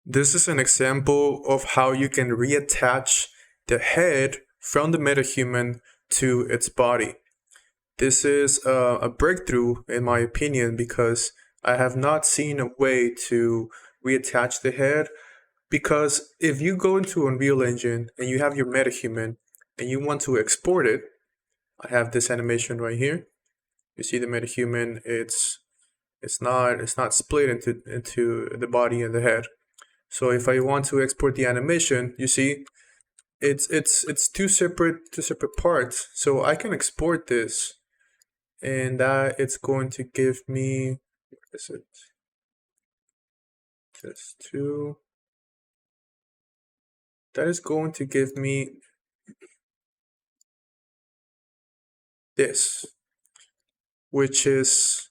This is an example of how you can reattach the head from the metahuman to its body. This is a breakthrough in my opinion because I have not seen a way to reattach the head, because if you go into Unreal Engine and you have your metahuman and you want to export it, I have this animation right here. You see the metahuman, it's not split into the body and the head. So if I want to export the animation, you see, it's two separate parts. So I can export this, and that it's going to give me, what is it? Just two. That is going to give me this, which is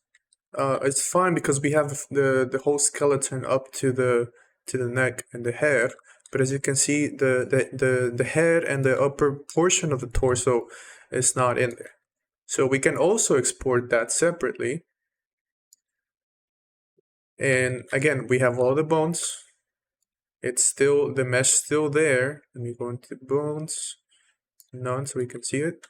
it's fine because we have the whole skeleton up to the neck and the head. But as you can see, the head and the upper portion of the torso is not in there. So we can also export that separately. And again, we have all the bones. It's still, the mesh still there. Let me go into bones, none, so we can see it.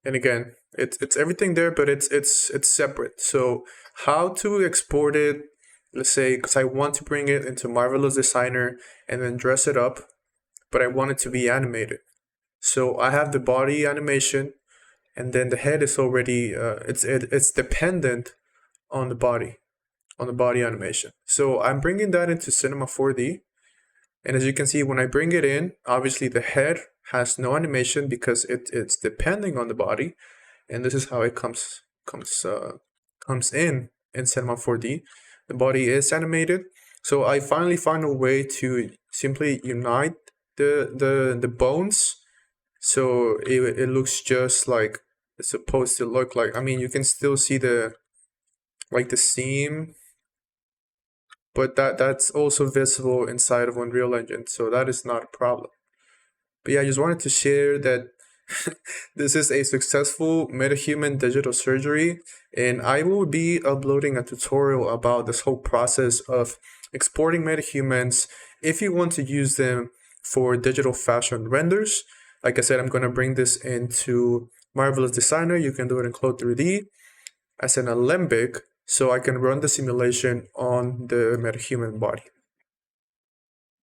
And again, it's everything there, but it's separate. So how to export it? Let's say, because I want to bring it into Marvelous Designer and then dress it up, but I want it to be animated. So I have the body animation, and then the head is already it's dependent on the body animation. So I'm bringing that into Cinema 4D, and as you can see, when I bring it in, obviously the head has no animation because it's depending on the body, and this is how it comes in Cinema 4D. The body is animated. So I finally found a way to simply unite the bones, so it looks just like it's supposed to look like. I mean, you can still see the seam, but that's also visible inside of Unreal Engine, so that is not a problem. But yeah, I just wanted to share that this is a successful metahuman digital surgery, and I will be uploading a tutorial about this whole process of exporting metahumans if you want to use them for digital fashion renders. Like I said, I'm going to bring this into Marvelous Designer. You can do it in Clone 3D as an alembic, so I can run the simulation on the metahuman body.